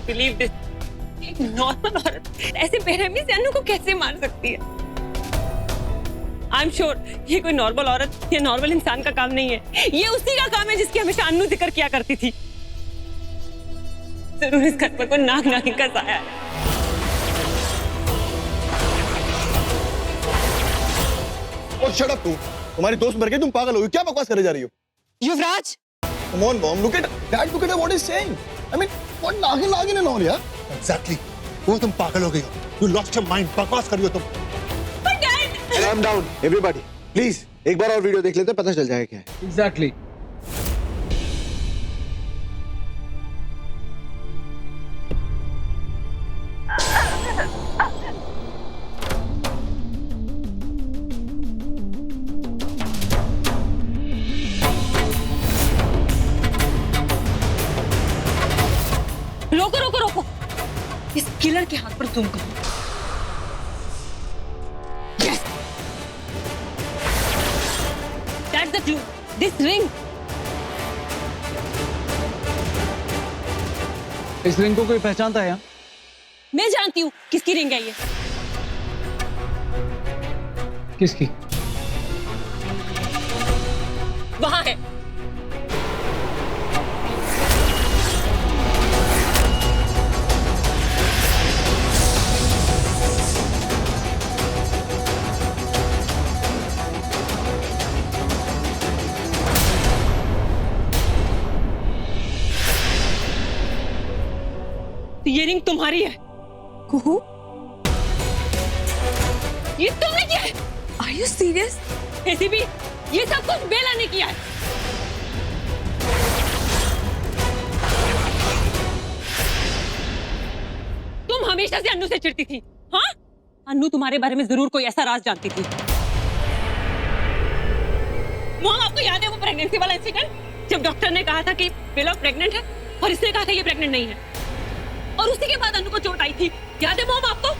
Believe this. एक normal औरत ऐसे बेरहमी से अन्नू को कैसे मार सकती है? आई एम श्योर ये कोई नॉर्मल औरत या नॉर्मल इंसान का काम नहीं है। ये उसी का काम है जिसकी हमेशा अन्नू जिक्र किया करती थी। जरूर इस घर पर कोई नाग नागिन का साया है। और शट अप, तुम्हारी दोस्त मर गई, तुम पागल हो गई, क्या बकवास करे जा रही हो? युवराज, Come on, mom, look at dad, look at what he's saying. I mean, what नागिन and all, yeah? Exactly. वो तुम पागल हो गई हो। You lost your mind. बकवास कर रही हो तुम। But Dad! Calm down, everybody. Please, एक बार और वीडियो देख लेते हैं, पता चल जाएगा क्या है। Exactly. रोको रोको रोको, इस किलर के हाथ पर जूम करो। Yes! That's the clue. This ring. इस रिंग को कोई पहचानता है? मैं जानती हूँ किसकी रिंग है ये। किसकी? वहां है। ये रिंग तुम्हारी है। कुहू, ये तुमने किया है। Are you serious? ऐसे भी ये सब कुछ बेला ने किया है। तुम हमेशा से अन्नू से चिढ़ती थी, हाँ? अन्नू तुम्हारे बारे में जरूर कोई ऐसा राज जानती थी। मॉम, आपको याद है वो प्रेगनेंसी वाला इंसिडेंट जब डॉक्टर ने कहा था कि बेला प्रेग्नेंट है और इसने कहा था ये प्रेग्नेंट नहीं है, और उसी के बाद अन्नू को चोट आई थी। याद है मॉम आपको?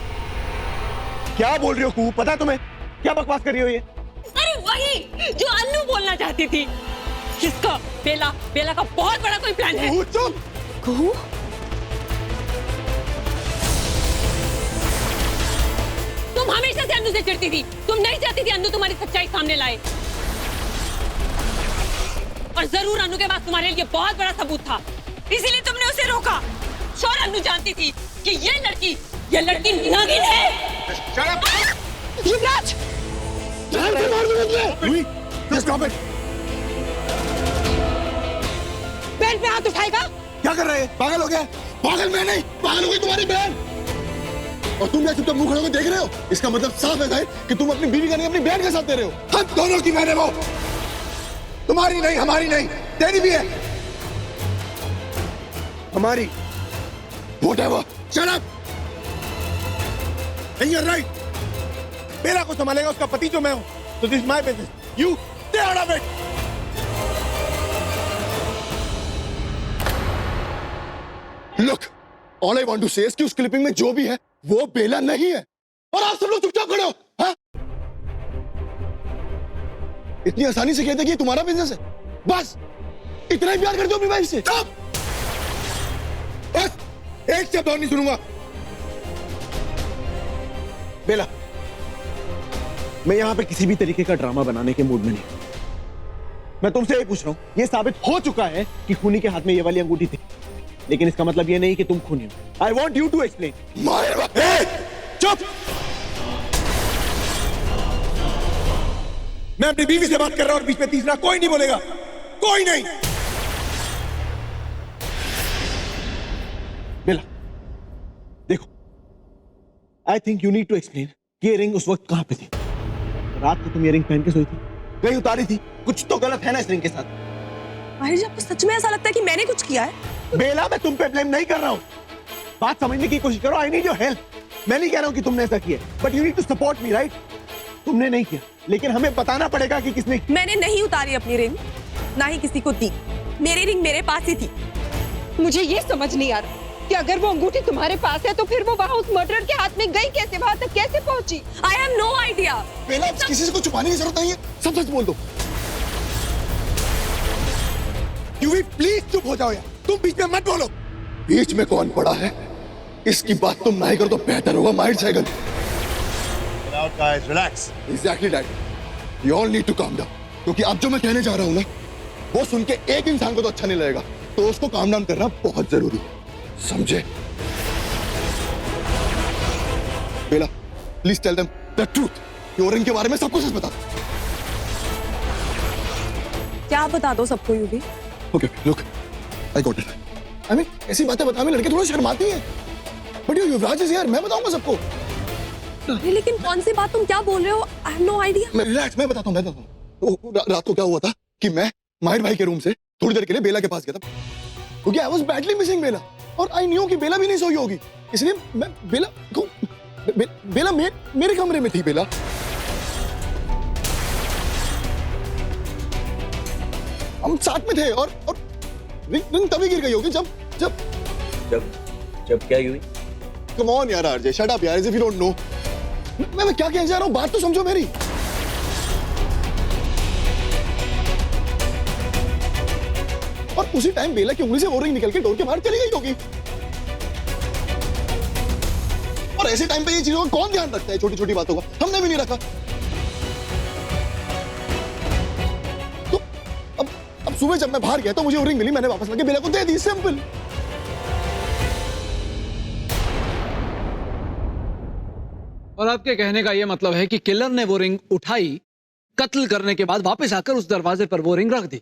क्या बोल रही हो कू? पता है तुम्हें क्या बकवास कर रही हो ये? अरे वही जो अन्नू बोलना चाहती थी। किसका? बेला का बहुत बड़ा कोई प्लान है। चुप! कुहू, तुम हमेशा से अन्नू से चिढ़ती थी। तुम नहीं चाहती थी अन्नू तुम्हारी सच्चाई सामने लाए, और जरूर अन्नू के पास तुम्हारे लिए बहुत बड़ा सबूत था, इसीलिए तुमने उसे रोका। श्योर अन्नू जानती थी कि ये लड़की नागिन है। युवराज, बहन पे हाथ उठाएगा? क्या कर रहे हैं? पागल हो गया? पागल मैं नहीं, पागल हो गई तुम्हारी बहन। और तुम यहाँ चुपचाप मुंह खड़े होकर देख रहे हो? इसका मतलब साफ है कि तुम अपनी बीवी का नहीं अपनी बहन के साथ दे रहे हो। हम दोनों की बहन है वो, तुम्हारी नहीं, हमारी नहीं, तेरी भी है। हमारी वोट है वो। Shut up! And you're right. Bela को संभालेगा उसका पति जो मैं हूं, तो this my business. You stay out of it. Look, all I want to say is कि उस क्लिपिंग में जो भी है वो बेला नहीं है, और आप सब लोग चुपचाप खड़े हो। हाँ? इतनी आसानी से कहते कि ये तुम्हारा बिजनेस है? बस इतना ही प्यार करते हो अपनी वाइफ से? चुप! बस एक शब्द और नहीं सुनूंगा। बेला, मैं यहां पे किसी भी तरीके का ड्रामा बनाने के मूड में नहीं। मैं तुमसे ये पूछ रहा हूं, ये साबित हो चुका है कि खूनी के हाथ में ये वाली अंगूठी थी, लेकिन इसका मतलब ये नहीं कि तुम खूनी हो। I want you to explain. चुप! मैं अपनी बीवी से बात कर रहा हूं और बीच में तीसरा कोई नहीं बोलेगा, कोई नहीं। बेला, देखो, I think you need to explain कि ये रिंग उस वक्त कहां पे थी। रात को तुम ये रिंग पहन के सोई थी, कहीं उतारी थी? कुछ तो गलत है ना इस रिंग के साथ। माहिर जी, आपको सच में ऐसा लगता है कि मैंने कुछ किया है? बेला, मैं तुम पे ब्लेम नहीं कर रहा हूं, बात समझने की कोशिश करो। I need your help. मैं नहीं कह रहा हूं कि तुमने ऐसा किया, but you need to support me, right? तुमने नहीं किया, लेकिन हमें बताना पड़ेगा कि किसने। मैंने नहीं उतारी अपनी रिंग, ना ही किसी को दी। मेरी रिंग मेरे पास ही थी। मुझे ये समझ नहीं आ रहा कि अगर वो अंगूठी तुम्हारे पास है तो फिर वो वहां उस मर्डरर के हाथ में गई कैसे, वहां तक कैसे पहुंची? I have no idea. Bela, किसी से कुछ छुपाने की जरूरत नहीं है, सब सच बोल दो। यू भी प्लीज चुप हो जाओ यार, तुम बीच में मत बोलो। बीच में कौन पड़ा है इसकी बात तुम नहीं करो तो बेहतर होगा mind Sehgal. guys, relax. Exactly dad, you all need to calm down, क्योंकि अब जो मैं कहने जा रहा हूं ना वो सुन के एक इंसान को तो अच्छा नहीं लगेगा, तो उसको काम डाउन करना बहुत जरूरी है, समझे? Bela please tell them the truth, योरिंग के बारे में सबको सच बता। क्या बता दो सबको UV? Okay look, I got it. I mean ऐसी बातें बताने में लड़के थोड़ा शर्माती हैं, बट युवराज इज हियर, मैं बताऊंगा सबको। अरे लेकिन कौन सी बात, तुम क्या बोल रहे हो? I have no idea. मैं रिलैक्स, मैं बताता हूँ। रात को क्या हुआ था कि मैं माहिर भाई के रूम से थोड़ी देर के लिए बेला के पास गया था, क्योंकि आई वाज बैडली मिसिंग बेला, और आई न्यू कि बेला भी नहीं सोई होगी, इसलिए मैं बेला को बेला मेरे कमरे में थी। बेला हम साथ में थे और रिंग तभी गिर गई होगी जब जब जब जब क्या हुई? कम ऑन यार आरजे, शट अप यार, इफ यू डोंट नो। मैं क्या कहना चाह रहा हूँ, बात तो समझो मेरी। और उसी टाइम बेला की उंगली से वो रिंग निकल के डोर के बाहर चली गई होगी, और ऐसे टाइम पे ये चीजों का कौन ध्यान रखता है, छोटी छोटी बातों का हमने भी नहीं रखा। तो अब सुबह जब मैं बाहर गया तो मुझे वो रिंग मिली, मैंने वापस लाके बेला को दे दी, सिंपल। और आपके कहने का यह मतलब है कि किलर ने वो रिंग उठाई, कत्ल करने के बाद वापस आकर उस दरवाजे पर वो रिंग रख दी।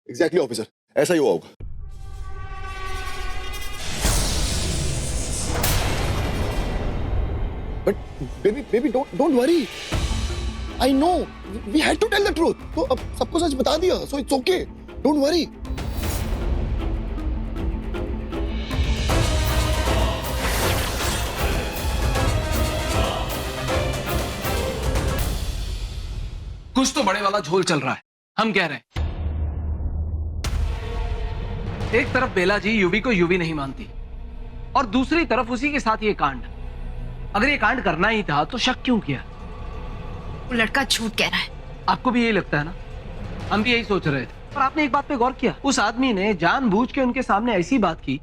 एग्जैक्टली ऑफिसर, ऐसा ही हुआ होगा। But baby don't worry, I know we had to tell the truth, तो अब सबको सच बता दिया, so it's okay, don't worry. कुछ तो बड़े वाला झोल चल रहा है, हम कह रहे हैं। एक तरफ बेला जी यूवी को यूवी नहीं मानती, और दूसरी तरफ उसी के साथ ये कांड। अगर ये कांड करना ही था तो शक क्यों किया? वो लड़का झूठ कह रहा है। आपको भी यही लगता है ना? हम भी यही सोच रहे थे। और आपने एक बात पे गौर किया, उस आदमी ने जानबूझ के उनके सामने ऐसी बात की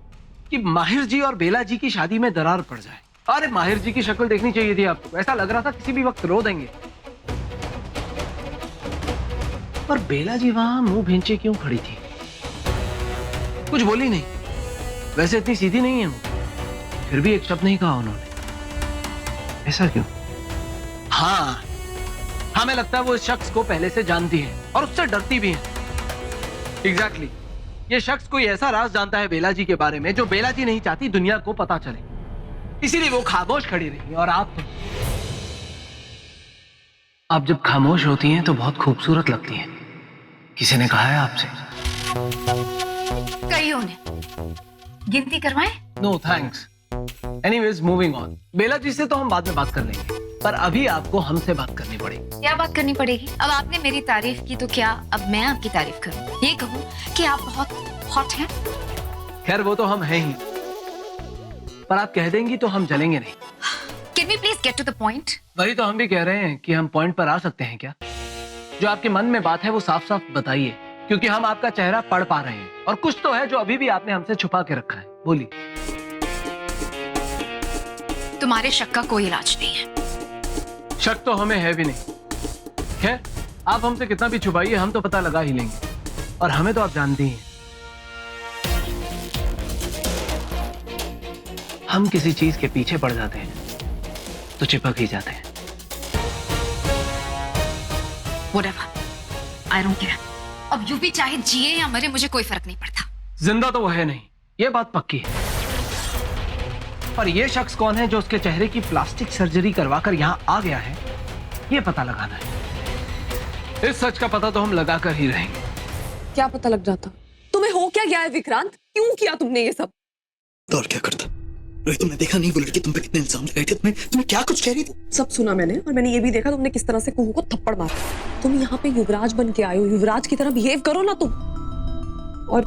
कि माहिर जी और बेला जी की शादी में दरार पड़ जाए। अरे माहिर जी की शक्ल देखनी चाहिए थी आपको, ऐसा लग रहा था किसी भी वक्त रो देंगे। पर बेला जी वहां मुंह भेंचे क्यों खड़ी थी? कुछ बोली नहीं, वैसे इतनी सीधी नहीं है वो, फिर भी एक शब्द नहीं कहा उन्होंने। ऐसा क्यों? हाँ, हमें लगता है वो इस शख्स को पहले से जानती है और उससे डरती भी है। एग्जैक्टली, ये शख्स कोई ऐसा राज जानता है बेला जी के बारे में जो बेला जी नहीं चाहती दुनिया को पता चले, इसीलिए वो खामोश खड़ी रही। और आप जब खामोश होती हैं तो बहुत खूबसूरत लगती हैं। किसी ने कहा है आपसे? कईयों ने। गिनती करवाएं? No thanks. Anyways moving on. Bela ji से तो हम बाद में बात कर लेंगे, पर अभी आपको हमसे बात करनी पड़ेगी। क्या बात करनी पड़ेगी? अब आपने मेरी तारीफ की तो क्या अब मैं आपकी तारीफ करूं? ये कहूं कि आप बहुत हॉट हैं? खैर वो तो हम हैं ही, पर आप कह देंगी तो हम जलेंगे नहीं। Can we please get to the point? वही तो हम भी कह रहे हैं कि हम पॉइंट पर आ सकते हैं क्या? जो आपके मन में बात है वो साफ साफ बताइए, क्योंकि हम आपका चेहरा पढ़ पा रहे हैं, और कुछ तो है जो अभी भी आपने हमसे छुपा के रखा है। बोलिए। तुम्हारे शक का कोई इलाज नहीं है। शक तो हमें है भी नहीं। खैर, आप हमसे कितना भी छुपाइए हम तो पता लगा ही लेंगे, और हमें तो आप जानती ही हैं। हम किसी चीज के पीछे पड़ जाते हैं तो चिपक ही जाते हैं। Whatever. I don't care. अब यूं भी चाहे जिए या मरे मुझे कोई फर्क नहीं पड़ता। जिंदा तो वो है नहीं, ये बात पक्की है। पर ये शख्स कौन है जो उसके चेहरे की प्लास्टिक सर्जरी करवाकर यहाँ आ गया है, ये पता लगाना है। इस सच का पता तो हम लगा कर ही रहेंगे। क्या पता लग जाता? तुम्हें हो क्या गया है विक्रांत? क्यों किया तुमने ये सब? तो और क्या करता? रोहित, तुमने देखा नहीं वो लड़की तुम पे कितने इल्जाम लगाए थे? तुम्हें क्या कुछ कह रही थी? सब सुना मैंने, और मैंने ये भी देखा तुमने किस तरह से कुहू को थप्पड़ मारा। तुम यहाँ पे युवराज बन के आए हो, युवराज की तरह बिहेव करो ना तुम। और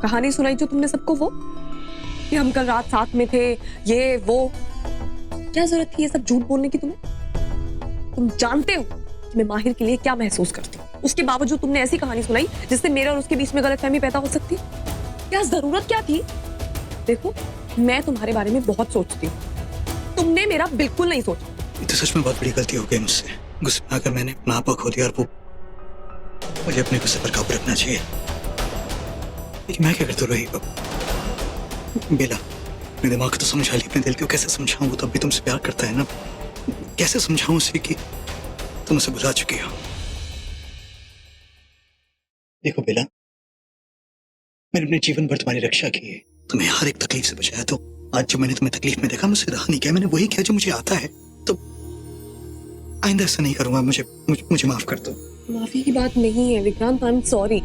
कहानी सुनाई जो तुमने सबको, वो कि हम कल रात साथ में थे, ये वो। क्या जरूरत थी ये सब झूठ बोलने की तुम्हें? तुम जानते हो कि मैं माहिर के लिए क्या महसूस करती हूँ, उसके बावजूद तुमने ऐसी कहानी सुनाई जिससे मेरे और उसके बीच में गलतफहमी पैदा हो सकती है। क्या जरूरत क्या थी? देखो, मैं तुम्हारे बारे में बहुत सोचती हूँ, तुमने मेरा बिल्कुल नहीं सोचा। ये तो सच में बहुत बड़ी गलती हो गई मुझसे। गुस्से में आकर मैंने अपना आपा खो दिया और वो मुझे अपने गुस्से पर काबू रखना चाहिए। लेकिन मैं क्या करता रही बेला, मेरे दिमाग को तो समझा लिया, अपने दिल को कैसे समझाऊं? वो तो अभी तुमसे प्यार करता है ना, कैसे समझाऊं उसे कि तुम उसे बुला चुकी हो? देखो बेला, मैंने अपने जीवन भर तुम्हारी रक्षा की है, तुम्हें हर एक तकलीफ से बचाया, तो आज जो मैंने तुम्हें तकलीफ में देखा, मुझसे रहा नहीं किया, मैंने वही किया जो मुझे आता है। तो आइंदा ऐसा नहीं करूंगा, मुझे माफ कर दो। माफी की बात नहीं है विक्रांत, आई एम सॉरी।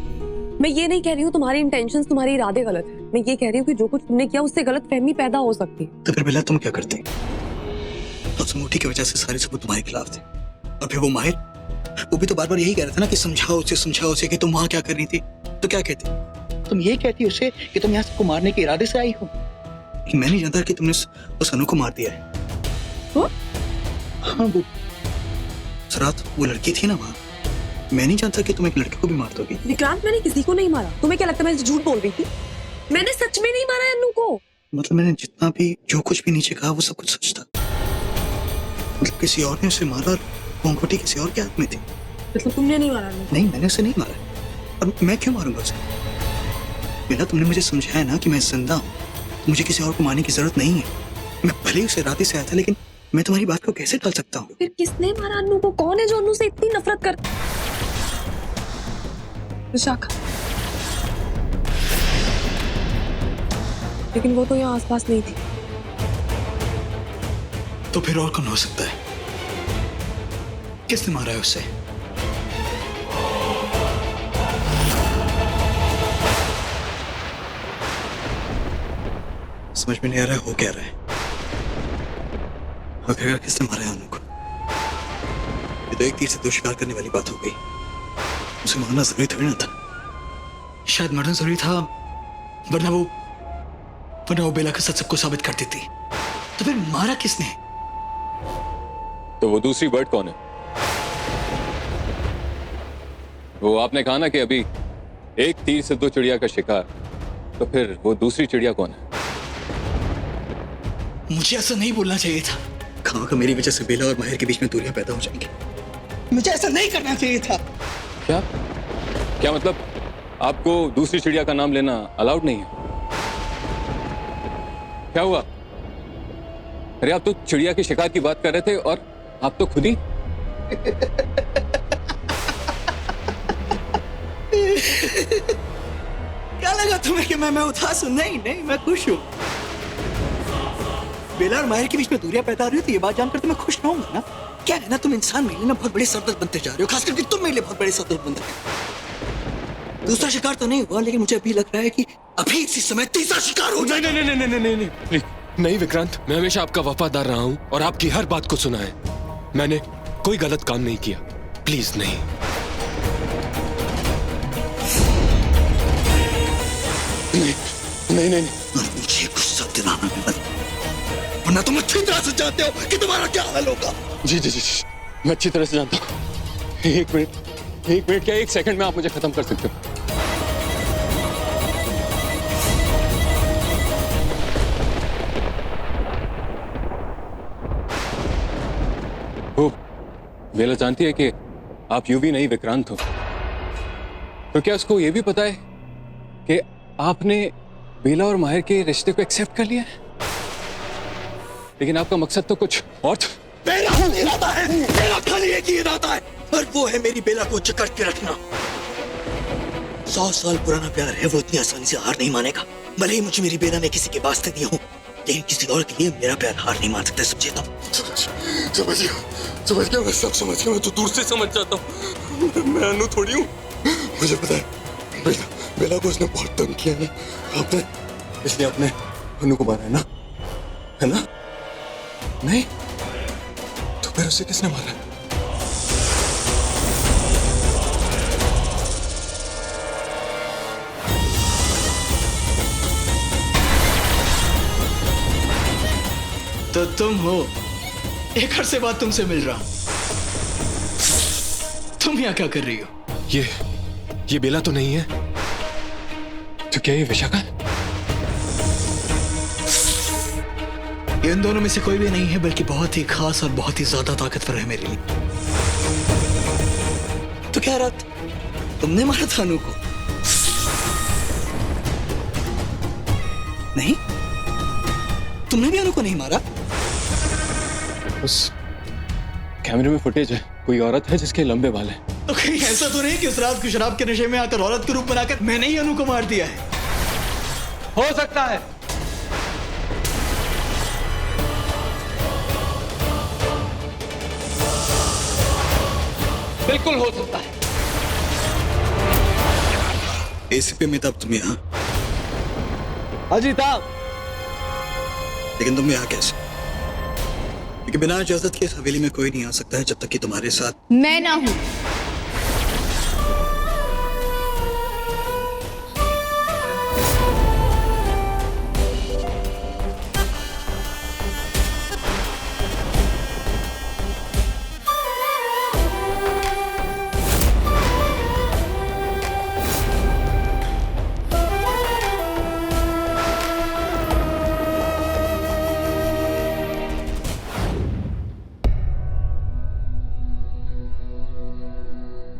मैं ये नहीं कह रही हूँ तुम्हारे इंटेंशंस, तुम्हारे इरादे गलत है। मैं ये कह रही हूँ कि जो कुछ तुमने किया उससे गलत फहमी पैदा हो सकती है। तो फिर बेला तुम क्या करते? तो उस अंगूठी की वजह से सारे सबूत तुम्हारे खिलाफ थे। और फिर वो माहिर, वो भी तो बार बार यही कह रहा था ना कि समझाओ उसे कि तुम वहां क्या कर रही थी। तो क्या कहती? तुम ये कहती उसे कि तुम यहाँ सबको मारने के इरादे से आई हो? मैं नहीं जानता कि तुमने उस अनु को मार दिया है। हाँ, वो रात वो लड़की थी ना वहां, मैं नहीं जानता कि तुम एक लड़के को भी मार दोगी। विक्रांत, मैंने किसी को नहीं मारा। तुम्हें क्या लगता है मैं झूठ बोल रही थी? मैंने सच में नहीं मारा अनु को। मतलब मैंने जितना भी जो कुछ भी नीचे कहा वो सब कुछ सच था। मतलब किसी और ने उसे मारा और वो अंगूठी किसी और के हाथ में थी। मतलब तुमने नहीं मारा अनु? नहीं, मैंने उसे नहीं मारा। और मैं क्यों मारूंगा उसे? बेटा, तुमने मुझे समझाया ना कि मैं जिंदा हूँ, मुझे किसी और को मारने की जरूरत नहीं है। मैं भले ही उसे रात से आया था, लेकिन मैं तुम्हारी बात को कैसे टाल सकता हूँ? फिर किसने मारा अनु को? कौन है जो अनु से इतनी नफरत कर? विशाखा। लेकिन वो तो यहाँ आसपास नहीं थी। तो फिर और कौन हो सकता है? किसने मारा है उसे? समझ में नहीं आ रहा है हो क्या रहा है। आखिरकार किसने मारा है अनु को? ये तो एक तीर से दो शिकार करने वाली बात हो गई। उसे मारना जरूरी थोड़ी ना था। शायद मरना जरूरी था, वरना वो बेला के सच सबको साबित कर देती। तो फिर मारा किसने? तो वो दूसरी बर्ड कौन है? वो आपने कहा ना कि अभी एक तीर से दो चिड़िया का शिकार, तो फिर वो दूसरी चिड़िया कौन है? मुझे ऐसा नहीं बोलना चाहिए था। कहाँ का मेरी वजह से बेला और माहिर के बीच में दूरियां पैदा हो जाएंगी। मुझे ऐसा नहीं करना चाहिए था। क्या मतलब आपको दूसरी चिड़िया का नाम लेना अलाउड नहीं है? क्या हुआ? अरे आप तो चिड़िया की शिकार की बात कर रहे थे और आप तो खुद ही क्या लगा तुम्हें कि मैं उदास हूं? नहीं, मैं खुश हूं। बेला और माहिर के बीच में दूरियां पैदा हो रही है, तो ये बात जानकर तो मैं खुश रहूंगा ना। क्या है ना, तुम इंसान मेरे लिए ना बहुत बड़े सरदर्द बनते जा रहे हो, खास करके तुम मेरे लिए बहुत बड़े सरदर्द बन रहे हो। दूसरा शिकार तो नहीं हुआ, लेकिन मुझे अभी लग रहा है कि अभी इसी समय तीसरा शिकार हो जाएगा। नहीं, नहीं विक्रांत, मैं हमेशा आपका वफादार रहा हूं और आपकी हर बात को सुना है। मैंने कोई गलत काम नहीं किया, प्लीज नहीं। नहीं। और मुझे गुस्सा दिलाना भी मत, वरना तुम अच्छी तरह से जानते हो कि तुम्हारा क्या हाल होगा। जी, मैं अच्छी तरह से जानता हूँ। एक मिनट क्या, एक सेकंड में आप मुझे खत्म कर सकते हो। वो बेला जानती है कि आप यूं भी नहीं विक्रांत हो, तो क्या उसको ये भी पता है कि आपने बेला और माहिर के रिश्ते को एक्सेप्ट कर लिया है? लेकिन आपका मकसद तो कुछ और था। मेरा खाली एक ही इरादा है, और वो है मेरी बेला को जकड़ के रखना। 100 साल पुराना प्यार है, वो इतनी आसानी से हार नहीं मानेगा। भले ही मुझे मेरी बेला ने किसी के वास्ते दिए हो, लेकिन किसी और के लिए मेरा प्यार हार नहीं मान सकते। समझे? समझ गया, मैं सब समझ गया। मैं तो दूर से समझ जाता हूँ, मैं अनु थोड़ी हूँ। मुझे पता है बेला को उसने बहुत तंग किया है, आपने इसलिए अपने अनु को मारा है ना? नहीं तो फिर उसे किसने मारा? तो तुम हो। एक हर से बाद तुमसे मिल रहा हूं। तुम यहाँ क्या कर रही हो? ये बेला तो नहीं है? तो क्या ये विशाखा है? ये इन दोनों में से कोई भी नहीं है, बल्कि बहुत ही खास और बहुत ही ज्यादा ताकतवर है मेरे लिए। तो क्या रात तुमने मारा था अनु को? नहीं, तुमने भी अनु को नहीं मारा? उस कैमरे में फुटेज है, कोई औरत है जिसके लंबे बाल हैं। तो कहीं ऐसा तो नहीं कि उस रात को शराब के नशे में आकर औरत के रूप बनाकर मैंने ही अनु को मार दिया है? हो सकता है। बिल्कुल हो सकता है। एसीपी अमिताभ, तुम यहाँ? अजी साहब, लेकिन तुम यहाँ कैसे? क्योंकि बिना इजाजत के इस हवेली में कोई नहीं आ सकता है जब तक कि तुम्हारे साथ मैं ना हूं।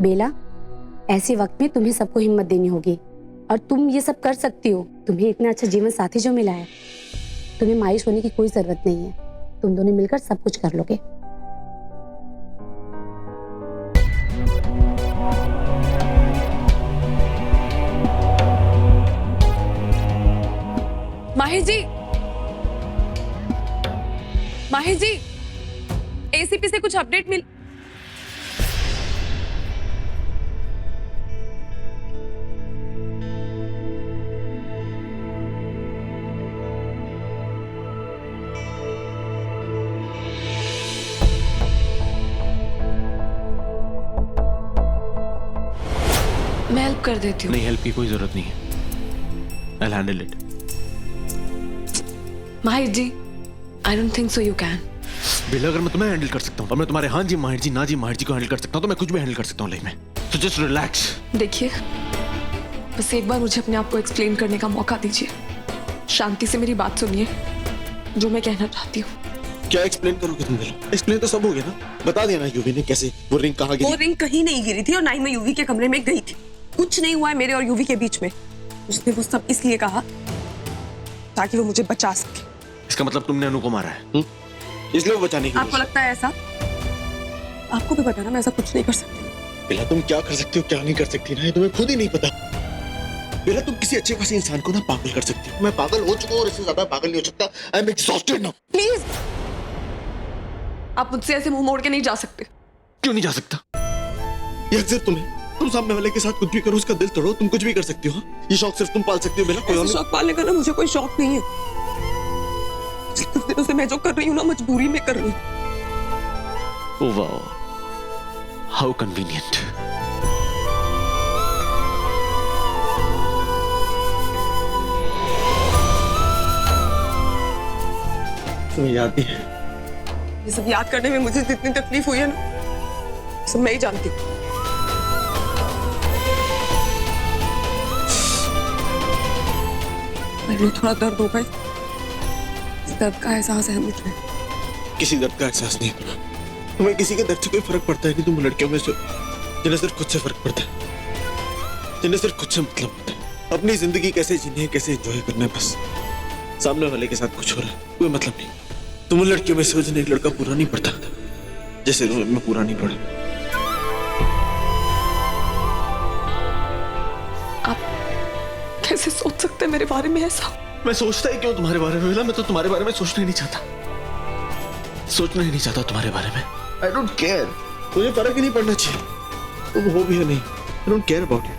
बेला, ऐसे वक्त में तुम्हें सबको हिम्मत देनी होगी और तुम ये सब कर सकती हो। तुम्हें इतना अच्छा जीवन साथी जो मिला है, तुम्हें मायूस होने की कोई जरूरत नहीं है। तुम दोनों मिलकर सब कुछ कर लोगे। माहिर जी, माहिर जी, एसीपी से कुछ अपडेट मिल? मैं हेल्प कर देती हूँ। नहीं, हेल्प की कोई जरूरत नहीं है। I'll handle it. माहिर जी, I don't think so you can. बेला, अगर मैं तुम्हें हैंडल कर सकता हूँ तो मैं तुम्हारे हाँ जी माहिर जी, ना जी माहिर जी को हैंडल कर सकता हूँ, तो मैं कुछ भी हैंडल कर सकता हूँ लाइफ में। So just relax. देखिए, बस एक बार मुझे अपने आप को एक्सप्लेन करने का मौका दीजिए। शांति से मेरी बात सुनिए, जो मैं कहना चाहती हूँ। क्या एक्सप्लेन करोगे तुम बेला? एक्सप्लेन तो सब हो गया ना, बता दिया ना यूवी ने कैसे वो रिंग कहाँ गिरी। वो रिंग कहीं नहीं गिरी थी और ना ही मैं यूवी के कमरे में गई थी। कुछ नहीं हुआ है मेरे और यूवी के बीच में। उसने वो सब इसलिए कहा ताकि वो मुझे बचा सके। इसका मतलब तुमने अनु को मारा है? इसलिए वो बचाने की। आपको लगता है ऐसा? आपको भी पता ना मैं ऐसा कुछ नहीं कर सकती। बेला, तुम क्या कर सकती हो क्या नहीं कर सकती ना, ये तुम्हें खुद ही नहीं पता। बेला, तुम किसी अच्छे खासे इंसान को ना पागल कर सकती हो। मैं पागल हो चुका हूँ और इससे ज्यादा पागल नहीं हो सकता। I am exhausted now. Please, आप मुझसे ऐसे मुंह मोड़ के नहीं जा सकते। क्यों नहीं जा सकता? ये अक्सर तुम सामने वाले के साथ कुछ भी करो, उसका दिल तोड़ो, तुम कुछ भी कर सकती हो। ये शौक सिर्फ तुम पाल सकती हो बेला, कोई और नहीं। शौक पालने का ना मुझे कोई शौक नहीं है। कुछ दिनों से मैं जो कर रही हूँ ना, मजबूरी में कर रही हूँ। Oh wow, how convenient. तुम्हें याद नहीं है? ये सब याद करने में मुझे जितनी तकलीफ हुई है ना, सब मैं ही जानती हूँ। मेरे थोड़ा दर्द होगा, इस दर्द का एहसास है मुझे। किसी दर्द का एहसास नहीं है तुम्हें। किसी के दर्द से कोई फर्क पड़ता है नहीं। तुम लड़कियों में से जिन्हें सिर्फ खुद से फर्क पड़ता है, जिन्हें सिर्फ खुद से मतलब होता है। अपनी जिंदगी कैसे जीनी है, कैसे एंजॉय करना है, बस। सामने वाले के साथ कुछ हो रहा है, कोई मतलब नहीं। तुम उन लड़कियों में से हो जिन्हें एक लड़का पूरा नहीं पड़ता, जैसे मैं पूरा नहीं पड़ा। आप कैसे सोच सकते हैं मेरे बारे में ऐसा? मैं सोचता ही क्यों तुम्हारे बारे में बेला? मैं तो तुम्हारे बारे में सोचना ही नहीं चाहता। सोचना ही नहीं चाहता तुम्हारे बारे में। I don't care. मुझे फर्क ही नहीं पड़ना चाहिए तुम हो भी या नहीं। I don't care about it.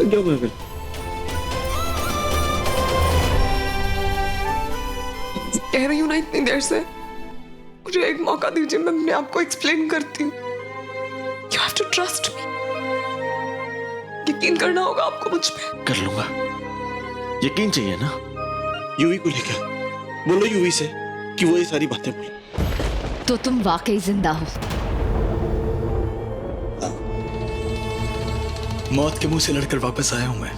क्या हुआ बेला? कह रही हूँ ना इतनी देर से, मुझे एक मौका दीजिए, मैं अपने आप को एक्सप्लेन करती हूँ। You have to trust me. यकीन करना होगा आपको मुझ पे। कर लूंगा। यकीन चाहिए ना? यूवी को लेकर बोलो यूवी से कि वो ये सारी बातें बोले। तो तुम वाकई जिंदा हो। मौत के मुंह से लड़कर वापस आया हूं मैं।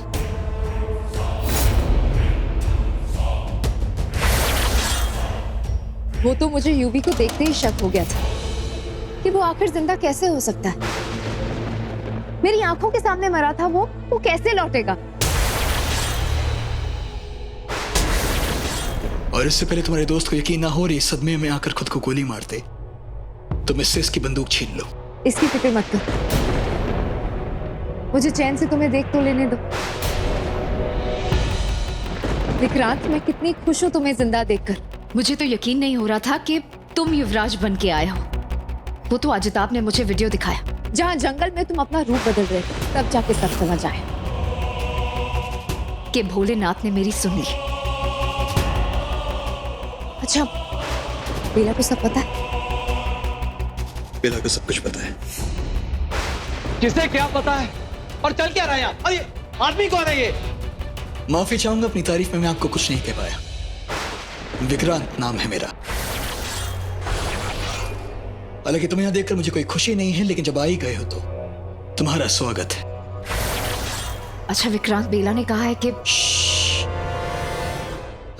वो तो मुझे यूवी को देखते ही शक हो गया था कि वो आखिर जिंदा कैसे हो सकता है। मेरी आंखों के सामने मरा था वो कैसे लौटेगा? और इससे पहले तुम्हारे दोस्त को यकीन ना हो और इस सदमे में आकर खुद को गोली मारते, तुम इससे इसकी बंदूक छीन लो। इसकी फिक्र मत कर, मुझे चैन से तुम्हें देख तो लेने दो। विक्रांत, मैं कितनी खुश हूं तुम्हें जिंदा देखकर। मुझे तो यकीन नहीं हो रहा था कि तुम युवराज बन के आए हो। वो तो आजिताब ने मुझे वीडियो दिखाया जहां जंगल में तुम अपना रूप बदल रहे थे, तब जाके सब समझ आया कि भोलेनाथ ने मेरी सुन ली। अच्छा, बेला को सब पता है? बेला को सब कुछ पता है। किसे क्या पता है और चल क्या रहा है यहाँ? अरे आदमी कौन है ये? माफी चाहूंगा, अपनी तारीफ में मैं आपको कुछ नहीं कह पाया। विक्रांत नाम है मेरा। हालांकि तुम्हें यहां देखकर मुझे कोई खुशी नहीं है, लेकिन जब आ ही गए हो तो तुम्हारा स्वागत है। अच्छा विक्रांत, बेला ने कहा है कि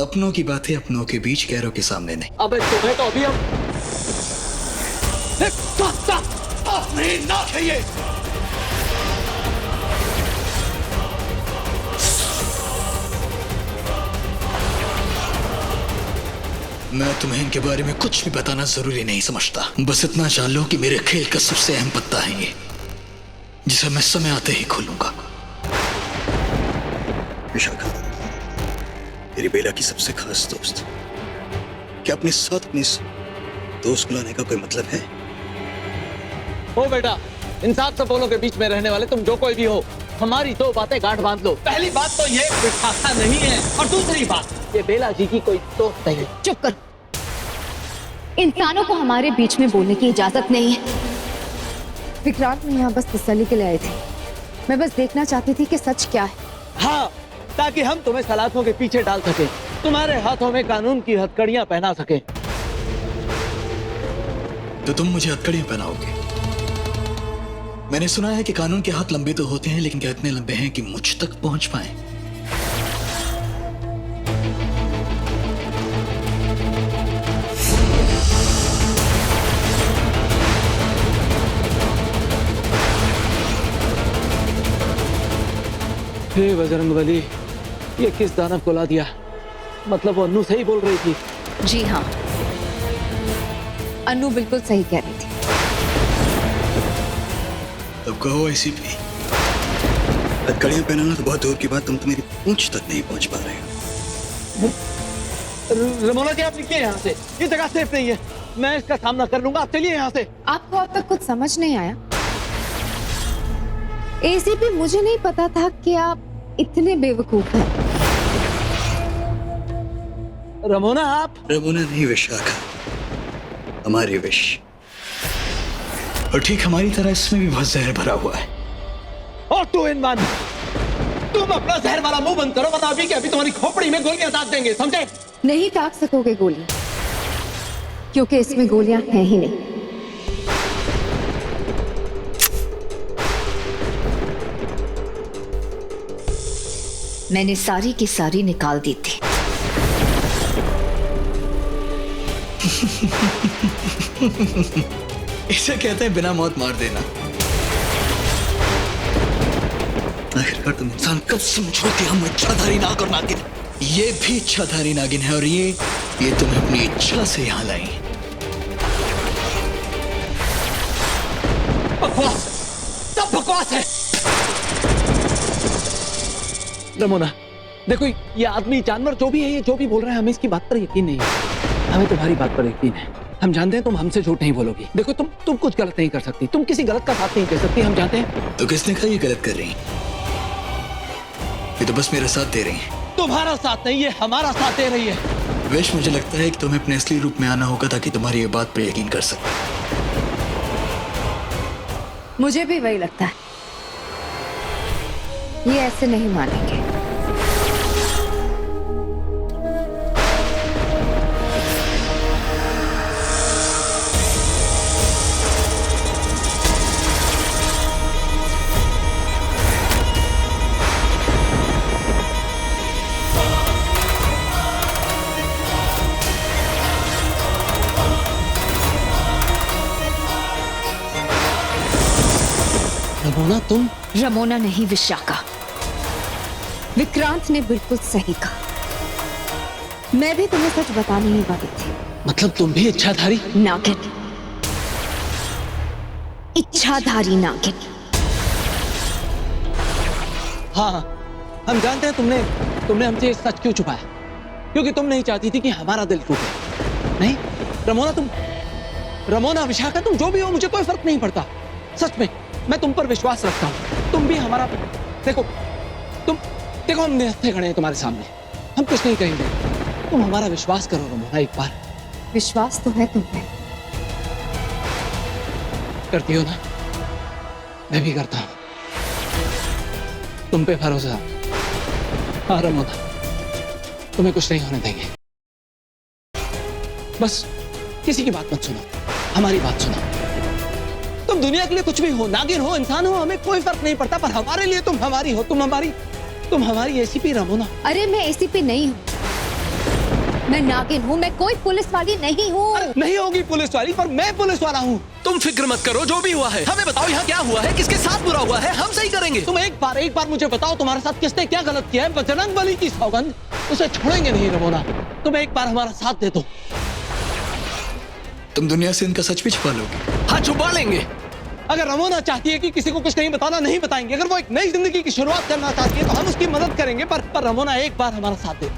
अपनों की बातें अपनों के बीच, गैरों के सामने नहीं। अबे तुम्हें तो अभी हम नहीं ना चाहिए। मैं तुम्हें इनके बारे में कुछ भी बताना जरूरी नहीं समझता। बस इतना जान लो कि मेरे खेल का सबसे अहम पत्ता है ये, जिसे मैं समय आते ही खोलूंगा। विशाखा, मेरी बेला की सबसे खास दोस्त, क्या अपने साथ अपने दोस्त को लाने का कोई मतलब है? ओ बेटा, इंसाफ से बोलो के बीच में रहने वाले तुम जो कोई भी हो, हमारी दो बातें गांठ बांध लो। पहली बात तो ये विशाखा नहीं है, और दूसरी बात ये बेला जी की कोई दोस्त नहीं है। चुप कर, इंसानों को हमारे बीच में बोलने की इजाजत नहीं है। विक्रांत, मैं यहाँ बस तसल्ली के लिए आई थी। मैं बस देखना चाहती थी कि सच क्या है। हाँ, ताकि हम तुम्हें सलाखों के पीछे डाल सके, तुम्हारे हाथों में कानून की हथकड़ियां पहना सके। तो तुम मुझे हथकड़ियां पहनाओगे? मैंने सुना है कि कानून के हाथ लंबे तो होते हैं, लेकिन क्या इतने लंबे हैं कि मुझ तक पहुंच पाए? हे बजरंगबली, ये किस दानव को ला दिया? मतलब वो अन्नू सही बोल रही थी। जी हाँ, अन्नू बिल्कुल सही कह रही थी। तब कहो एसीपी, हथकड़ियां पहनाना तो बहुत दूर की बात, तुम तो मेरी पूंछ तक नहीं पहुंच पा रहे हो। रमोना जी, आप निकलिए यहाँ से, ये जगह सेफ नहीं है। मैं इसका सामना कर लूंगा, आप चलिए यहाँ से। आपको अब तक कुछ समझ नहीं आया? एसीपी, मुझे नहीं पता था कि आप इतने बेवकूफ हैं। रमोना, आप? रमोना नहीं विशाखा, हमारी विश। और ठीक हमारी तरह इसमें भी बहुत जहर भरा हुआ है। और टू इन वन, तुम अपना जहर वाला मुंह बंद करो, वरना अभी के अभी तुम्हारी खोपड़ी में गोलियां दाग देंगे, समझे? नहीं दाग सकोगे गोली, क्योंकि इसमें गोलियां हैं ही नहीं। मैंने सारी की सारी निकाल दी थी। इसे कहते हैं बिना मौत मार देना। आखिरकार तुम इंसान कब समझो कि हम इच्छाधारी नाग और नागिन, ये भी इच्छाधारी नागिन है, और ये तुम्हें अपनी इच्छा से यहां लाई। बकवास, सब बकवास है। रमोना देखो, ये आदमी जानवर जो भी है, ये जो भी बोल रहा है, हमें इसकी बात पर यकीन नहीं है। हमें तुम्हारी बात पर यकीन है। हम जानते हैं तुम हमसे झूठ नहीं बोलोगी। देखो, तुम कुछ गलत नहीं कर सकती, तुम किसी गलत का साथ नहीं दे सकती, हम जानते हैं। तो किसने कहा ये गलत कर रही? ये तो बस मेरा साथ दे रही है। तुम्हारा साथ नहीं, ये हमारा साथ दे रही है। विश, मुझे लगता है कि तुम्हें अपने असली रूप में आना होगा ताकि तुम्हारी ये बात पर यकीन कर सके। मुझे भी वही लगता है, ये ऐसे नहीं मानेंगे। रमोना तुम रमोना नहीं विशाखा, विक्रांत ने बिल्कुल सही कहा। मैं भी तुम्हें सच बताने ही वाली थी। मतलब तुम भी इच्छाधारी? नागिन, इच्छाधारी नागिन। हाँ, हम जानते हैं तुमने हमसे सच क्यों छुपाया, क्योंकि तुम नहीं चाहती थी कि हमारा दिल टूटे। नहीं रमोना विशाखा, तुम जो भी हो मुझे कोई फर्क नहीं पड़ता। सच में मैं तुम पर विश्वास रखता हूँ। तुम भी हमारा देखो हम निहत्थे खड़े हैं तुम्हारे सामने, हम कुछ नहीं कहेंगे। तुम हमारा विश्वास करो रमोना एक बार। विश्वास तो है तुम पे। करती हो ना? मैं भी करता हूँ तुम पे भरोसा। हाँ रमोना, तुम्हें कुछ नहीं होने देंगे। बस किसी की बात मत सुनो, हमारी बात सुनो। तुम दुनिया के लिए कुछ भी हो, नागिन हो, इंसान हो, हमें कोई फर्क नहीं पड़ता, पर हमारे लिए तुम हमारी हो। तुम हमारी एसीपी रमोना। अरे मैं एसीपी नहीं हूँ, मैं नागिन हूँ, मैं कोई पुलिस वाली नहीं हूँ। नहीं होगी पुलिस वाली, पर मैं पुलिस वाला हूँ। तुम फिक्र मत करो, जो भी हुआ है हमें बताओ, यहाँ क्या हुआ है, किसके साथ बुरा हुआ है, हम सही करेंगे। तुम एक बार मुझे बताओ, तुम्हारे साथ किसने क्या गलत किया है? बजरंग बली की सौगंध, उसे छोड़ेंगे नहीं रमोना। तुम एक बार हमारा साथ दे दो। तुम दुनिया से इनका सच भी छुपा लोगे? हाँ, छुपा लेंगे। अगर रमोना चाहती है कि किसी को कुछ नहीं बताना, नहीं बताएंगे। अगर वो एक नई जिंदगी की शुरुआत करना चाहती है तो हम उसकी मदद करेंगे, पर रमोना एक बार हमारा साथ दे।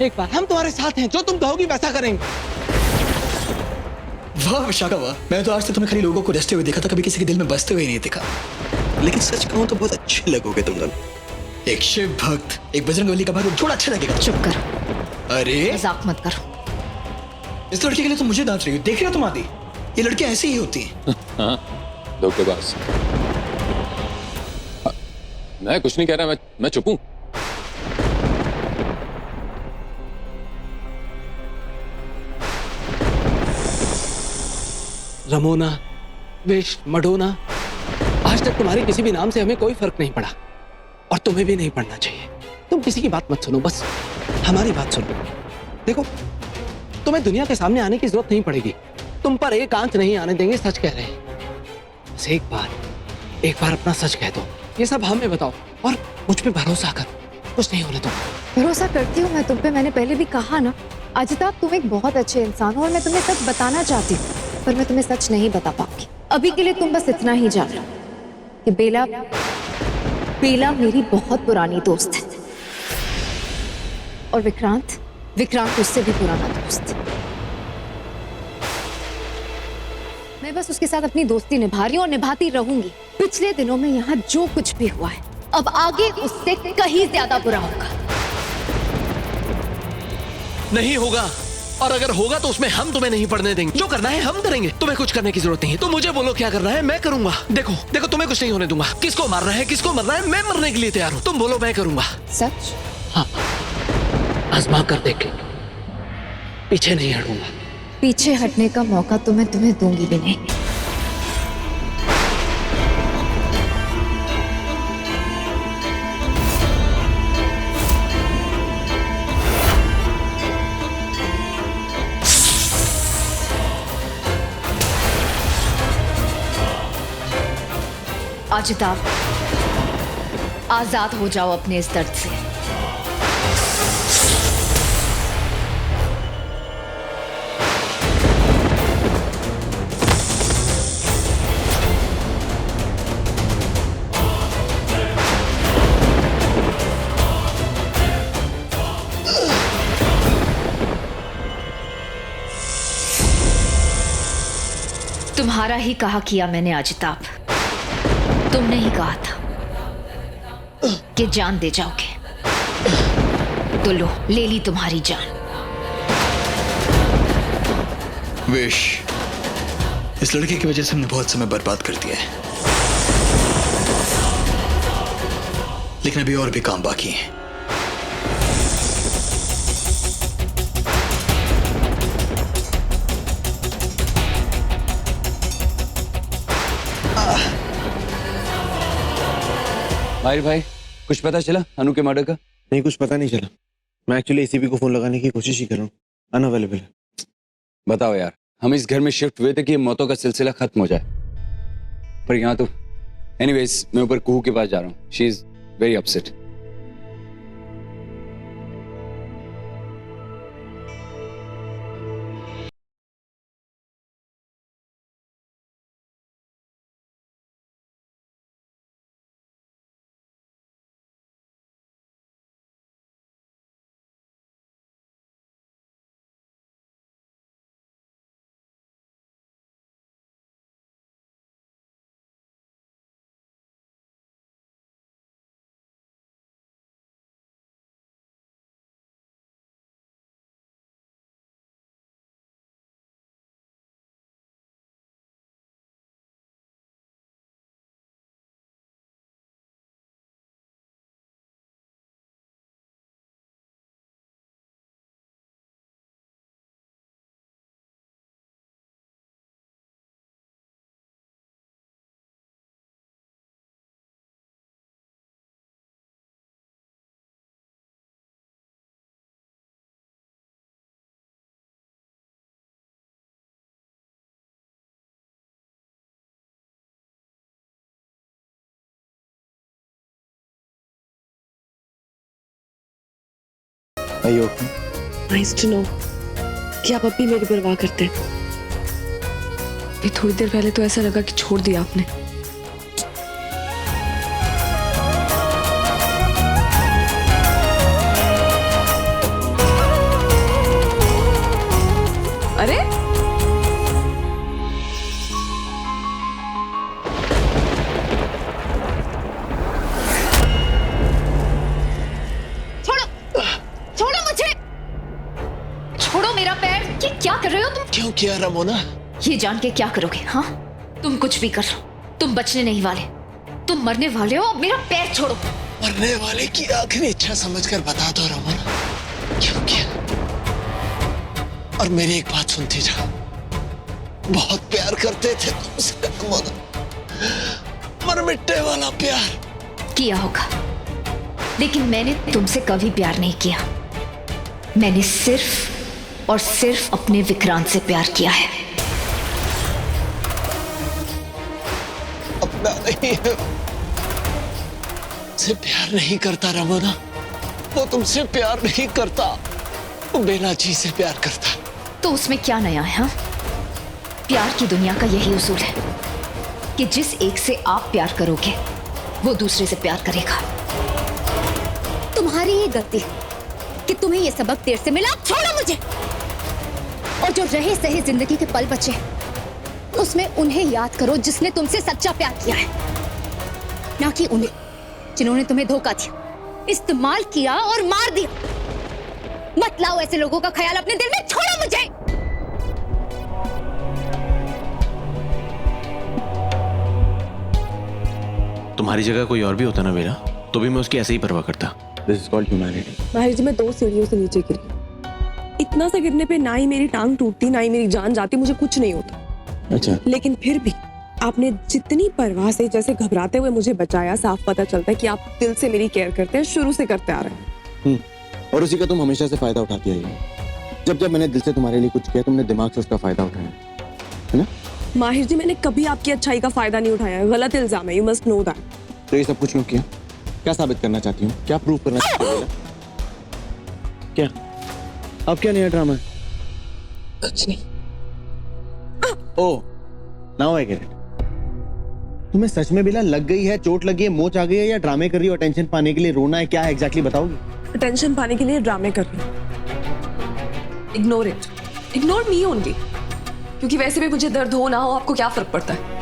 एक बार हम तुम्हारे साथ हैं, जो तुम कहोगी वैसा करेंगे। वाह विशाखा वाह, मैं तो आज तक तुम्हें खाली लोगों को डसते हुए देखा था, कभी किसी के दिल में बसते हुए नहीं देखा। लेकिन सच कहूं तो बहुत अच्छे लगोगे तुम दोनों। एक शिव भक्त, एक बजरंगबली का भक्त, थोड़ा अच्छा लगेगा। चुप करो, अरे मजाक मत करो। इस लड़की के लिए तुम मुझे डांट रही हो? देख रही हो तुम आदि, ये लड़कियां ऐसी ही होती हैं। हाँ, धोखेबाज। मैं कुछ नहीं कह रहा, मैं चुप हूं। रमोना, विश, मडोना, आज तक तुम्हारे किसी भी नाम से हमें कोई फर्क नहीं पड़ा, और तुम्हें भी नहीं पड़ना चाहिए। तुम किसी की बात मत सुनो, बस हमारी बात सुनो। देखो, तुम्हें दुनिया के सामने आने की जरूरत नहीं पड़ेगी, तुम पर एक आंच नहीं आने देंगे, सच कह रहे हैं। बस एक बार अपना सच कह दो, ये सब हमें बताओ, और मुझ पे भरोसा कर, कुछ नहीं होने दो। भरोसा करती हूँ मैं तुम पे, मैंने पहले भी कहा ना। अजिताभ, तुम एक बहुत अच्छे इंसान हो और मैं तुम्हें सच बताना चाहती हूँ, पर मैं तुम्हें सच नहीं बता पाऊंगी। अभी के लिए तुम बस इतना ही जान लो कि बेला मेरी बहुत पुरानी दोस्त है, और विक्रांत उससे भी पुराना दोस्त। मैं बस उसके साथ अपनी दोस्ती निभा रही हूँ और निभाती रहूंगी। पिछले दिनों में यहाँ जो कुछ भी हुआ है, अब आगे उससे कहीं ज्यादा बुरा होगा। नहीं होगा, और अगर होगा तो उसमें हम तुम्हें नहीं पड़ने देंगे। जो करना है हम करेंगे, तुम्हें कुछ करने की जरूरत नहीं है। तुम मुझे बोलो क्या करना है, मैं करूंगा। देखो तुम्हें कुछ नहीं होने दूंगा। किसको मारना है, किसको मरना है, मैं मरने के लिए तैयार हूँ। तुम बोलो, मैं करूंगा। सच? हाँ, आजमा कर देख, पीछे नहीं हटूंगा। पीछे हटने का मौका तो मैं तुम्हें दूंगी भी नहीं। अजिताभ, आजाद हो जाओ अपने इस दर्द से। तुम्हारा ही कहा किया मैंने अजिताभ, तुमने ही कहा था कि जान दे जाओगे, तो लो, ले ली तुम्हारी जान। विश, इस लड़के की वजह से हमने बहुत समय बर्बाद कर दिया है, लेकिन अभी और भी काम बाकी है। माहिर भाई, कुछ पता चला अनु के मर्डर का? नहीं, कुछ पता नहीं चला। मैं एक्चुअली एसीपी को फोन लगाने की कोशिश ही कर रहा हूँ, अनअवेलेबल है। बताओ यार, हम इस घर में शिफ्ट हुए थे कि मौतों का सिलसिला खत्म हो जाए, पर यहाँ तो एनीवेज मैं ऊपर कुहू के पास जा रहा हूँ. She is very upset. Are you okay? Nice to know कि आप अब भी मेरी परवाह करते हैं. अभी थोड़ी देर पहले तो ऐसा लगा कि छोड़ दिया आपने. अरे छोड़ो मुझे, छोड़ो मेरा पैर. ये क्या कर रहे हो तुम? क्यों किया रमोना? ये जान के क्या करोगे? हाँ, तुम कुछ भी कर लो, तुम बचने नहीं वाले, तुम मरने वाले हो. अब मेरा पैर छोड़ो. मरने वाले की आखिरी इच्छा समझकर बता दो रमोना, क्यों किया? और मेरी एक बात सुनती जा, बहुत प्यार करते थे तुमसे रमोना, मर मिटने वाला प्यार किया होगा, लेकिन मैंने तुमसे कभी प्यार नहीं किया. मैंने सिर्फ और सिर्फ अपने विक्रांत से प्यार किया है. अपना नहीं है, से प्यार नहीं करता रमोना. वो तुमसे प्यार नहीं करता, वो बेला जी से प्यार करता. तो उसमें क्या नया है? हाँ, प्यार की दुनिया का यही उसूल है कि जिस एक से आप प्यार करोगे वो दूसरे से प्यार करेगा. तुम्हारी ही गलती है कि तुम्हें ये सबक देर से मिला. छोड़ो मुझे. और जो रहे सही जिंदगी के पल बचे, उसमें उन्हें याद करो जिसने तुमसे सच्चा प्यार किया है, ना कि उन्हें जिन्होंने तुम्हें धोखा दिया, इस्तेमाल किया और मार दिया. मत लाओ ऐसे लोगों का ख्याल अपने दिल में. छोड़ो मुझे. तुम्हारी जगह कोई और भी होता ना बेला, तो भी मैं उसकी ऐसे ही परवाह करता. This is called humanity. माहिर जी, मैं 2 सीढ़ियों से नीचे गिरी. इतना सा गिरने पे ना ही मेरी टांग टूटती, ना ही मेरी जान जाती, मुझे कुछ नहीं होता. अच्छा. लेकिन फिर भी आपने जितनी परवाह से, जैसे घबराते हुए मुझे बचाया, साफ पता चलता है कि आप दिल से मेरी केयर करते हैं, शुरू से करते आ रहे हैं. और उसी का तुम हमेशा से फायदा उठाती आई हो. जब जब मैंने दिल से तुम्हारे लिए कुछ किया, तुमने दिमाग से उसका फायदा उठाया, है ना? माहिर जी, मैंने कभी आपकी अच्छाई का फायदा नहीं उठाया. गलत इल्जाम है. You must know that. तो ये सब कुछ क्यों किया? क्या साबित करना चाहती हूँ? क्या प्रूव करना चाहती हो? क्या अब क्या नया ड्रामा है? कुछ नहीं. ओह, नाउ आई गेट इट. तुम्हें सच में बेला लग गई है, चोट लगी है, मोच आ गई है, या ड्रामे कर रही हो अटेंशन पाने के लिए? रोना है क्या है एग्जैक्टली बताओगी? अटेंशन पाने के लिए ड्रामे कर रही हूँ. Ignore it. Ignore me only. क्योंकि वैसे भी मुझे दर्द हो ना हो, आपको क्या फर्क पड़ता है?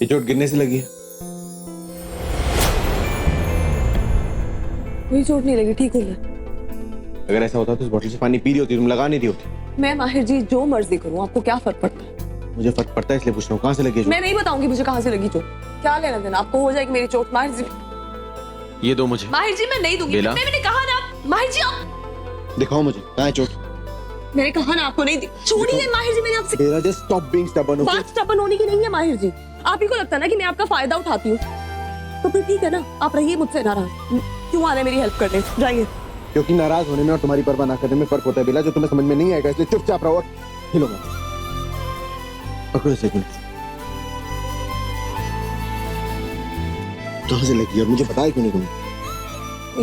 ये चोट गिरने से लगी है? कोई चोट नहीं लगी, ठीक हूँ मैं. अगर ऐसा होता तो उस बोतल से पानी पी रही होती, तुम लगा नहीं रही होती. मैं माहिर जी जो मर्जी करूँ, आपको क्या फर्क पड़ता है? मुझे फर्क पड़ता है, इसलिए पूछ रहा हूँ कहाँ से लगी चोट? मैं नहीं बताऊंगी मुझे कहाँ से लगी चोट. क्या लेना देना आपको हो जाएगी मेरी चोट. माहिर जी ये दो मुझे। माहिर जी मैं नहीं दूंगी। बेला? नहीं, मैंने कहा ना माहिर जी आप। दिखाओ मुझे कहाँ है चोट। मैंने कहा ना आपको नहीं दी। छोड़िए माहिर जी, मैंने आपसे बेला जस्ट स्टॉप बीइंग स्टबर्न। बात स्टबर्न होने की नहीं है माहिर जी। आप ही को लगता है ना कि मैं आपका फायदा उठाती हूँ, तो फिर ठीक है ना, आप रहिए मुझसे नाराज। क्यों आ रहे मेरी हेल्प करने, जाइए। क्योंकि नाराज होने में और तुम्हारी परवाह ना करने में फर्क होता है बेला, जो तुम्हें समझ में नहीं आएगा, इसलिए चुपचाप रहो और हिलो मत। पकड़ो सेकंड। कहाँ से लगी और मुझे बताया क्यों नहीं तुमने?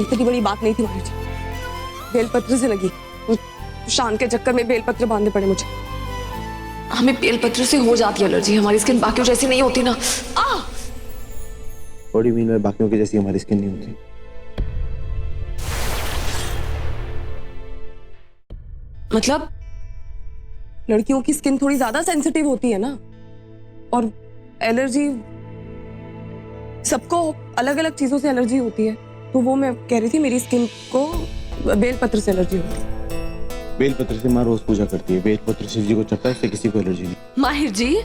इतनी बड़ी बात नहीं थी माहिर जी, बेलपत्र से लगी। शान के चक्कर में बेलपत्र बांधने पड़े मुझे। हमें बेलपत्र से हो जाती है एलर्जी, हमारी स्किन बाकियों जैसी नहीं होती ना। बॉडी मीन में बाकियों की जैसी हमारी स्किन नहीं होती। मतलब लड़कियों की स्किन थोड़ी ज्यादा सेंसिटिव होती है ना, और एलर्जी सबको अलग अलग चीजों से एलर्जी होती है, तो वो मैं कह रही थी मेरी स्किन को बेलपत्र से एलर्जी होती है। बेलपत्र से माँ रोज पूजा करती है, बेलपत्र शिव जी को चढ़ता है, इससे किसी को एलर्जी नहीं। माहिर जी,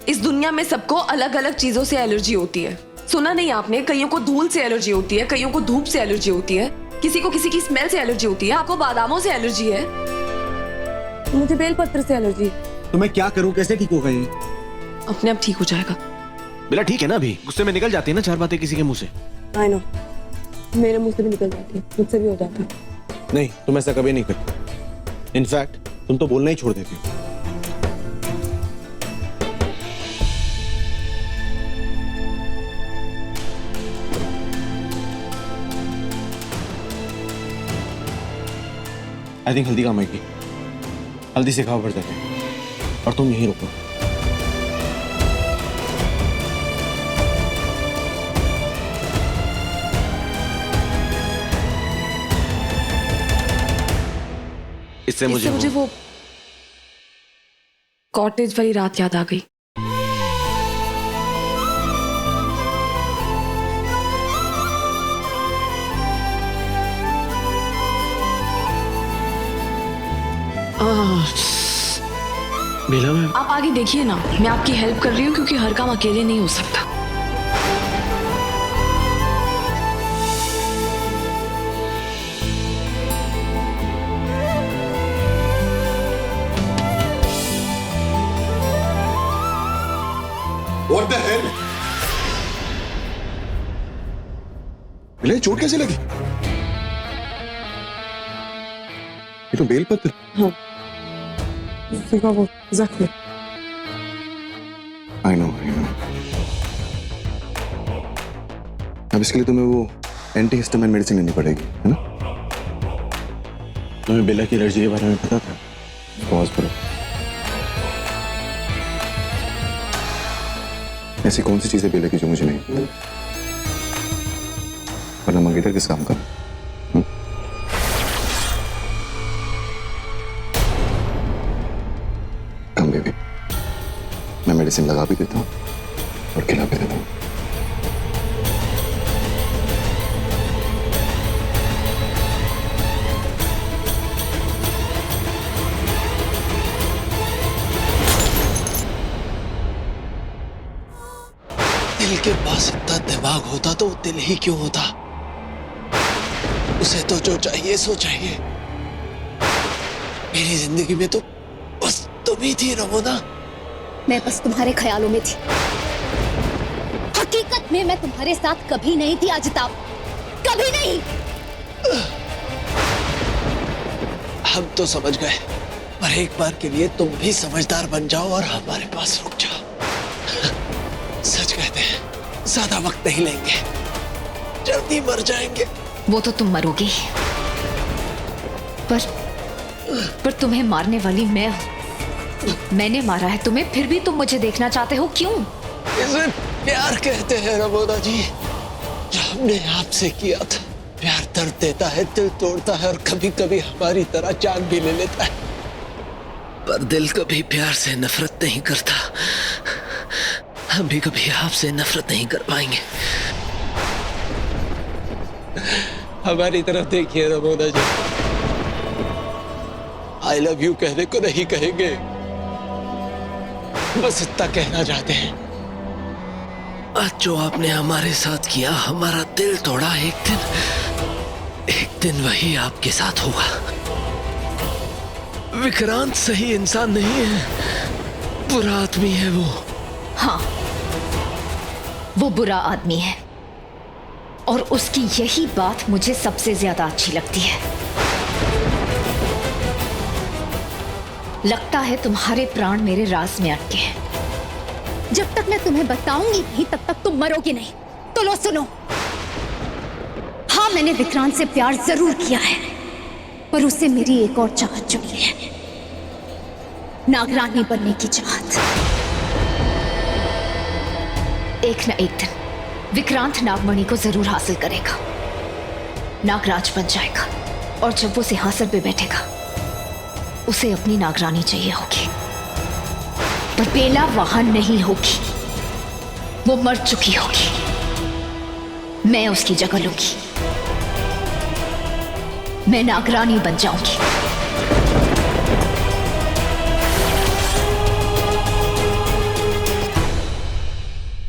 इस दुनिया में सबको अलग अलग चीजों से एलर्जी होती है। सुना नहीं आपने, कईयों को धूल से एलर्जी होती है, कईयों को धूप से एलर्जी होती है, किसी को किसी की स्मेल से एलर्जी होती है, आपको बादामों से एलर्जी है, मुझे बेलपत्र से एलर्जी है। तो मैं क्या करूं, कैसे ठीक होगा ये? अपने आप ठीक हो जाएगा। बेला ठीक है ना, अभी गुस्से में निकल जाती है ना चार बातें किसी के मुंह से। आई नो, मेरे मुंह से भी निकल जाती है, मुझसे भी हो जाता है। नहीं, तुम ऐसा कभी नहीं करते। इनफैक्ट तुम तो बोलना ही छोड़ देती हो। आई थिंक हल्दी काम आएगी। हल्दी से घाव भर जाते हैं और तुम यहीं रुको। इससे मुझे वो कॉटेज वाली रात याद आ गई। बेला मैं आप आगे देखिए ना, मैं आपकी हेल्प कर रही हूँ क्योंकि हर काम अकेले नहीं हो सकता। What the hell? बेला चोट कैसे लगी? ये तो बेलपत्र। हाँ, वो जख्म। I know. अब इसके लिए तुम्हें वो एंटी हिस्टामिन मेडिसिन लेनी पड़ेगी, है ना? तुम्हें बेला की एलर्जी के बारे में पता था? पॉज करो। ऐसी कौन सी चीज है बेला की जो मुझे नहीं, वरना मंगेतर किस काम का? कम बेबी, मैं मेडिसिन लगा भी देता हूँ और खिला भी देता हूँ। दिल के पास इतना दिमाग होता तो वो दिल ही क्यों होता? उसे तो जो चाहिए सो चाहिए। मेरी जिंदगी में तो बस तुम ही थी रमोना। मैं बस तुम्हारे ख्यालों में थी, हकीकत में मैं तुम्हारे साथ कभी नहीं थी आजिताब, कभी नहीं। हम तो समझ गए, पर एक बार के लिए तुम भी समझदार बन जाओ और हमारे पास रुक जाओ। सच कहते हैं, ज्यादा वक्त नहीं लेंगे, जल्दी मर जाएंगे। वो तो तुम मरोगी, पर तुम्हें मारने वाली मैं हूं। मैंने मारा है तुम्हें, फिर भी तुम मुझे देखना चाहते हो, क्यों? इसे प्यार कहते हैं रमोदा जी, जो हमने आपसे किया था। प्यार दर्द देता है, दिल तोड़ता है और कभी कभी हमारी तरह जान भी ले लेता है, पर दिल कभी प्यार से नफरत नहीं करता। हम भी कभी आपसे नफरत नहीं कर पाएंगे। हमारी तरफ देखिए रमोदा जी, आई लव यू कहने को नहीं कहेंगे, बस इतना कहना चाहते हैं, आज जो आपने हमारे साथ किया, हमारा दिल तोड़ा, एक दिन वही आपके साथ होगा। विक्रांत सही इंसान नहीं है, बुरा आदमी है वो। हाँ, वो बुरा आदमी है और उसकी यही बात मुझे सबसे ज्यादा अच्छी लगती है। लगता है तुम्हारे प्राण मेरे राज में अटके हैं। जब तक मैं तुम्हें बताऊंगी नहीं तब तक तुम मरोगे नहीं। तो लो सुनो, हाँ मैंने विक्रांत से प्यार जरूर किया है, पर उससे मेरी एक और चाहत जुड़ी है, नागरानी बनने की चाहत। एक न एक दिन विक्रांत नागमणि को जरूर हासिल करेगा, नागराज बन जाएगा और जब वो सिंहासन पे बैठेगा उसे अपनी नागरानी चाहिए होगी। पर बेला वहां नहीं होगी, वो मर चुकी होगी। मैं उसकी जगह लूंगी, मैं नागरानी बन जाऊंगी।